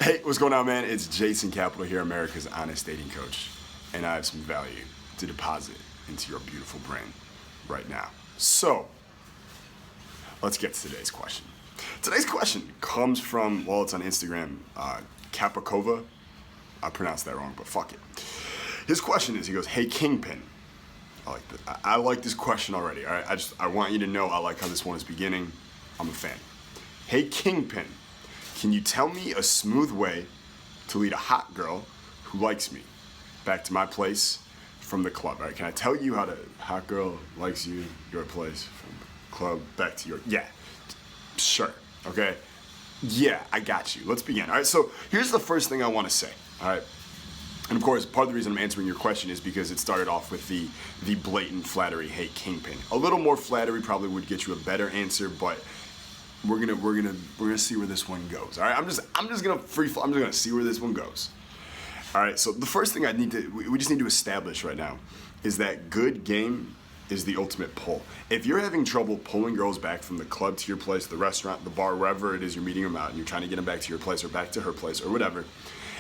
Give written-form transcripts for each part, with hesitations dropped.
Hey, what's going on, man? It's Jason Capital here, America's honest dating coach, and I have some value to deposit into your beautiful brain right now. So, let's get to today's question. Today's question comes from, well, it's on Instagram, Kapakova. I pronounced that wrong, but fuck it. His question is, he goes, "Hey, Kingpin." I like this question already, all right? I want you to know I like how this one is beginning. I'm a fan. "Hey, Kingpin, can you tell me a smooth way to lead a hot girl who likes me back to my place from the club?" All right, can I tell you how to, hot girl likes you, your place, from the club, back to your, yeah, sure, okay? Yeah, I got you. Let's begin. All right, so here's the first thing I want to say, all right? And of course, part of the reason I'm answering your question is because it started off with the blatant flattery, "Hey, Kingpin." A little more flattery probably would get you a better answer, but we're gonna see where this one goes. All right, I'm just gonna I'm just gonna see where this one goes. All right, so the first thing we just need to establish right now is that good game is the ultimate pull. If you're having trouble pulling girls back from the club to your place, the restaurant, the bar, wherever it is you're meeting them out, and you're trying to get them back to your place or back to her place or whatever,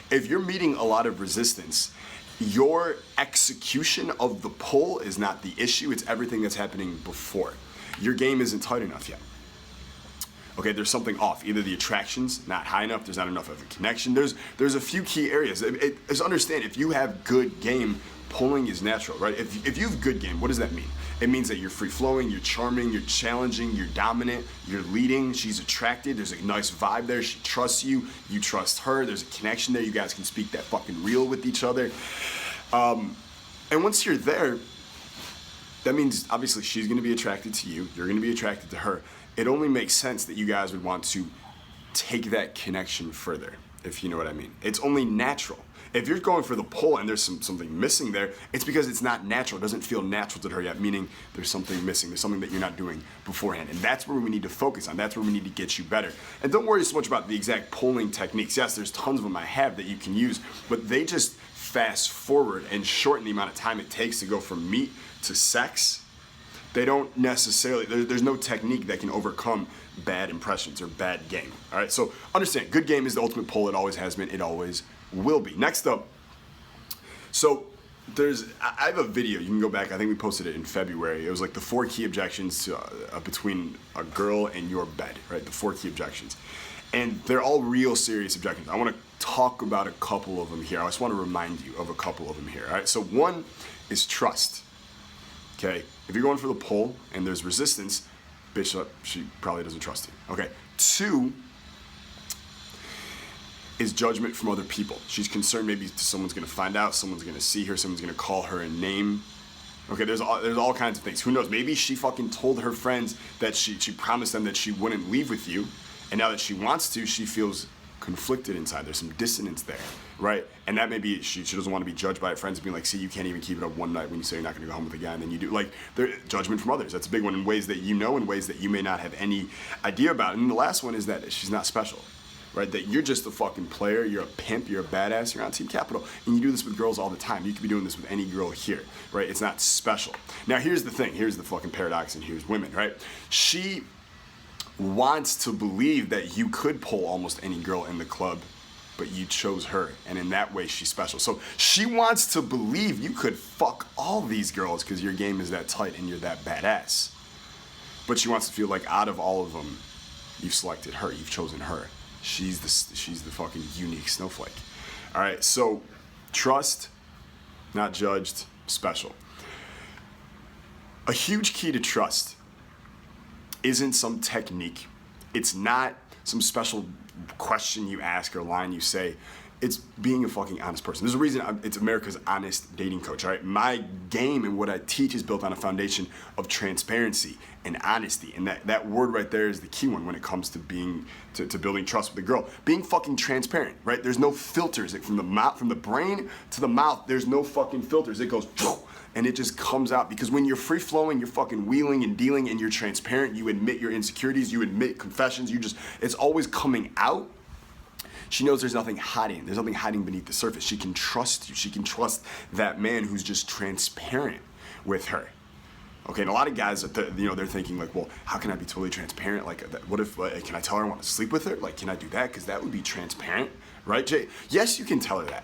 if you're meeting a lot of resistance, your execution of the pull is not the issue. It's everything that's happening before. Your game isn't tight enough yet. Okay, there's something off. Either the attraction's not high enough, there's not enough of a connection. There's a few key areas. Just understand, if you have good game, pulling is natural, right? If you have good game, what does that mean? It means that you're free-flowing, you're charming, you're challenging, you're dominant, you're leading, she's attracted, there's a nice vibe there, she trusts you, you trust her, there's a connection there, you guys can speak that fucking real with each other. And once you're there, that means obviously she's gonna be attracted to you, you're gonna be attracted to her. It only makes sense that you guys would want to take that connection further, if you know what I mean. It's only natural. If you're going for the pull and there's something missing there, it's because it's not natural. It doesn't feel natural to her yet, meaning there's something missing. There's something that you're not doing beforehand. And that's where we need to focus on. That's where we need to get you better. And don't worry so much about the exact pulling techniques. Yes, there's tons of them I have that you can use, but they just fast forward and shorten the amount of time it takes to go from meet to sex. They don't necessarily, there's no technique that can overcome bad impressions or bad game. All right, so understand, good game is the ultimate pull. It always has been, it always will be. Next up, so I have a video, you can go back, I think we posted it in February. It was like the 4 key objections to, between a girl and your bed, right? The 4 key objections. And they're all real serious objections. I want to talk about a couple of them here. I just want to remind you of a couple of them here, all right? So one is trust, okay? If you're going for the pull and there's resistance, bitch, she probably doesn't trust you. Okay, 2 is judgment from other people. She's concerned maybe someone's gonna find out, someone's gonna see her, someone's gonna call her a name. Okay, there's all kinds of things. Who knows? Maybe she fucking told her friends that she promised them that she wouldn't leave with you, and now that she wants to, she feels conflicted inside. There's some dissonance there, right? And that may be she doesn't want to be judged by her friends and being like, see, you can't even keep it up one night when you say you're not going to go home with a guy, and then you do. Like, judgment from others. That's a big one in ways that you know, in ways that you may not have any idea about. And the last one is that she's not special, right? That you're just a fucking player, you're a pimp, you're a badass, you're on Team Capital, and you do this with girls all the time. You could be doing this with any girl here, right? It's not special. Now, here's the thing. Here's the fucking paradox, and here's women, right? She wants to believe that you could pull almost any girl in the club, but you chose her, and in that way she's special. So she wants to believe you could fuck all these girls because your game is that tight and you're that badass. But she wants to feel like out of all of them, you've selected her, you've chosen her. She's the fucking unique snowflake. All right, so trust, not judged, special. A huge key to trust isn't some technique. It's not some special question you ask or line you say. It's being a fucking honest person. There's a reason it's America's honest dating coach, all right? My game and what I teach is built on a foundation of transparency and honesty. And that word right there is the key one when it comes to building trust with a girl. Being fucking transparent, right? There's no filters. From the brain to the mouth, there's no fucking filters. It goes, and it just comes out. Because when you're free flowing, you're fucking wheeling and dealing, and you're transparent, you admit your insecurities, you admit confessions, it's always coming out. She knows there's nothing hiding. There's nothing hiding beneath the surface. She can trust you. She can trust that man who's just transparent with her. Okay, and a lot of guys, they're thinking like, well, how can I be totally transparent? Like, what if, can I tell her I want to sleep with her? Like, can I do that? Because that would be transparent, right, Jay? Yes, you can tell her that.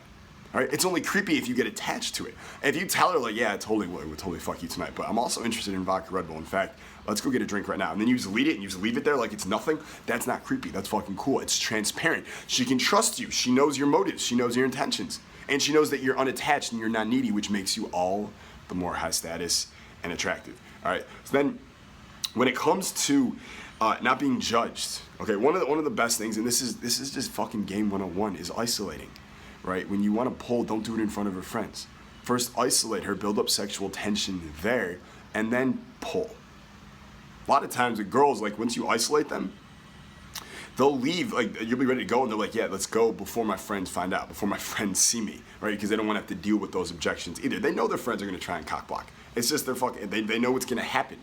All right, it's only creepy if you get attached to it. If you tell her like, yeah, totally would totally fuck you tonight, but I'm also interested in vodka Red Bull. In fact, let's go get a drink right now. And then you just lead it and you just leave it there like it's nothing. That's not creepy. That's fucking cool. It's transparent. She can trust you. She knows your motives. She knows your intentions. And she knows that you're unattached and you're not needy, which makes you all the more high status and attractive. All right. So then, when it comes to not being judged, okay, one of the best things, and this is just fucking game 101, is isolating. Right? When you want to pull, don't do it in front of her friends. First, isolate her, build up sexual tension there, and then pull. A lot of times with girls, like once you isolate them, they'll leave, like you'll be ready to go, and they're like, yeah, let's go before my friends find out, before my friends see me, right? Because they don't want to have to deal with those objections either. They know their friends are going to try and cock block. It's just they know what's going to happen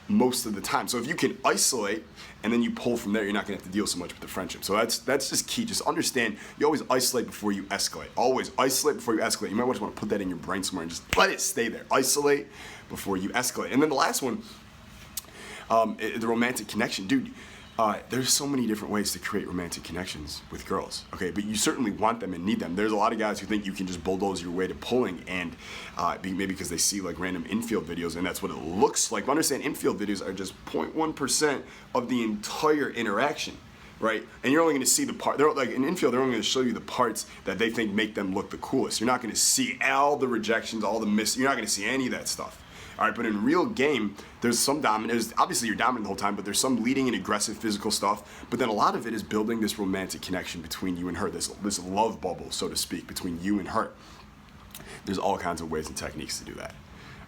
most of the time. So if you can isolate and then you pull from there, you're not going to have to deal so much with the friendship. So that's just key. Just understand, you always isolate before you escalate. Always isolate before you escalate. You might just want to put that in your brain somewhere and just let it stay there. Isolate before you escalate. And then the last one, the romantic connection. Dude, there's so many different ways to create romantic connections with girls, okay? But you certainly want them and need them. There's a lot of guys who think you can just bulldoze your way to pulling, and maybe because they see like random infield videos and that's what it looks like. But understand, infield videos are just 0.1% of the entire interaction, right? And you're only going to see the part. They're like in infield, they're only going to show you the parts that they think make them look the coolest. You're not going to see all the rejections, all the miss. You're not going to see any of that stuff. All right, but in real game, there's some dominant. Obviously, you're dominant the whole time, but there's some leading and aggressive physical stuff. But then a lot of it is building this romantic connection between you and her, this love bubble, so to speak, between you and her. There's all kinds of ways and techniques to do that.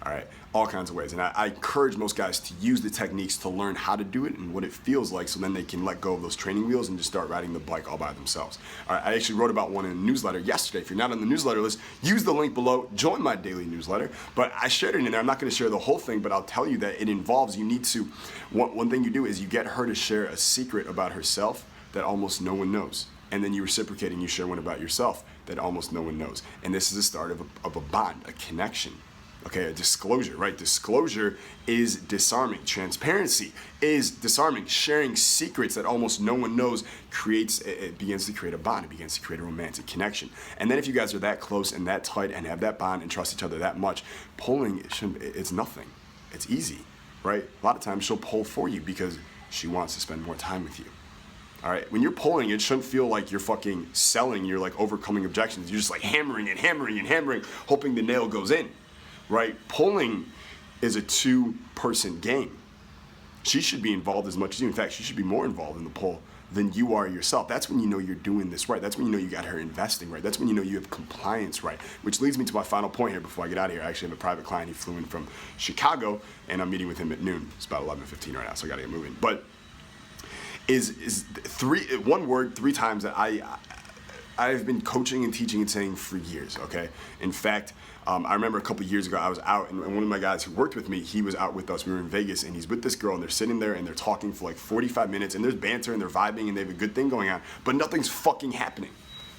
All right, all kinds of ways. And I encourage most guys to use the techniques to learn how to do it and what it feels like, so then they can let go of those training wheels and just start riding the bike all by themselves. All right, I actually wrote about one in a newsletter yesterday. If you're not on the newsletter list, use the link below, join my daily newsletter. But I shared it in there. I'm not going to share the whole thing, but I'll tell you that it involves, you need to, one thing you do is you get her to share a secret about herself that almost no one knows. And then you reciprocate and you share one about yourself that almost no one knows. And this is the start of a bond, a connection. Okay, a disclosure, right? Disclosure is disarming. Transparency is disarming. Sharing secrets that almost no one knows it begins to create a bond. It begins to create a romantic connection. And then if you guys are that close and that tight and have that bond and trust each other that much, pulling, it's nothing. It's easy, right? A lot of times she'll pull for you because she wants to spend more time with you. All right, when you're pulling, it shouldn't feel like you're fucking selling, you're like overcoming objections. You're just like hammering and hammering and hammering, hoping the nail goes in. Right? Pulling is a two-person game. She should be involved as much as you. In fact, she should be more involved in the pull than you are yourself. That's when you know you're doing this right. That's when you know you got her investing right. That's when you know you have compliance right. Which leads me to my final point here before I get out of here. I actually have a private client. He flew in from Chicago, and I'm meeting with him at noon. It's about 11:15 right now, so I got to get moving. But one word three times that I've been coaching and teaching and saying for years, okay? In fact, I remember a couple years ago, I was out, and one of my guys who worked with me, he was out with us. We were in Vegas, and he's with this girl, and they're sitting there, and they're talking for like 45 minutes, and there's banter, and they're vibing, and they have a good thing going on, but nothing's fucking happening,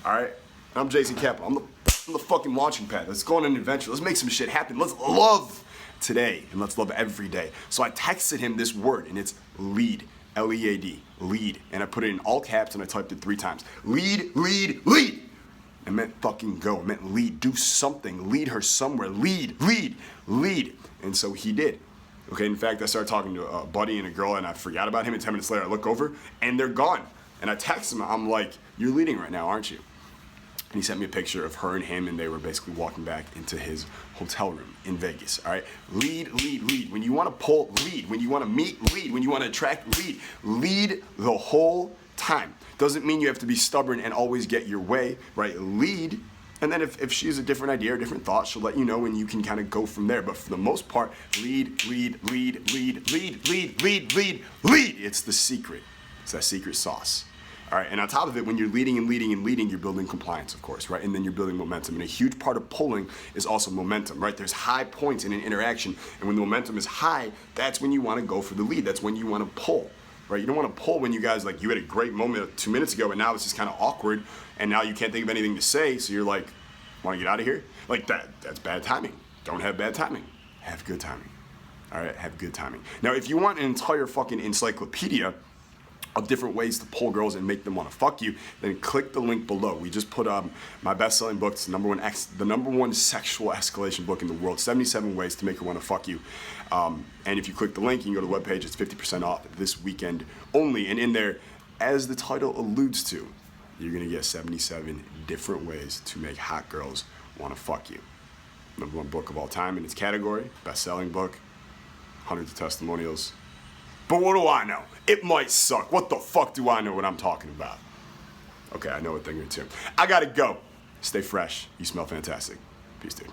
all right? And I'm Jason Kaplan. I'm the fucking launching pad. Let's go on an adventure. Let's make some shit happen. Let's love today, and let's love every day. So I texted him this word, and it's lead. L-E-A-D, lead. And I put it in all caps and I typed it 3 times. Lead, lead, lead. It meant fucking go. It meant lead. Do something. Lead her somewhere. Lead, lead, lead. And so he did. Okay, in fact, I started talking to a buddy and a girl and I forgot about him, and 10 minutes later I look over and they're gone. And I text him, I'm like, you're leading right now, aren't you? And he sent me a picture of her and him, and they were basically walking back into his hotel room in Vegas, all right? Lead, lead, lead. When you want to pull, lead. When you want to meet, lead. When you want to attract, lead. Lead the whole time. Doesn't mean you have to be stubborn and always get your way, right? Lead, and then if she has a different idea or different thought, she'll let you know, and you can kind of go from there. But for the most part, lead, lead, lead, lead, lead, lead, lead, lead, lead. It's the secret. It's that secret sauce. All right, and on top of it, when you're leading and leading and leading, you're building compliance, of course, right? And then you're building momentum. And a huge part of pulling is also momentum, right? There's high points in an interaction, and when the momentum is high, that's when you want to go for the lead. That's when you want to pull, right? You don't want to pull when you guys, like, you had a great moment 2 minutes ago, and now it's just kind of awkward, and now you can't think of anything to say, so you're like, want to get out of here? Like, that's bad timing. Don't have bad timing. Have good timing. All right, have good timing. Now, if you want an entire fucking encyclopedia of different ways to pull girls and make them want to fuck you, then click the link below. We just put my best-selling book. It's the number one sexual escalation book in the world, 77 ways to make her want to fuck you. And if you click the link, you can go to the webpage. It's 50% off this weekend only. And in there, as the title alludes to, you're gonna get 77 different ways to make hot girls want to fuck you. Number one book of all time in its category, best-selling book, hundreds of testimonials. But what do I know? It might suck. What the fuck do I know what I'm talking about? Okay, I know a thing or two. I gotta go. Stay fresh. You smell fantastic. Peace, dude.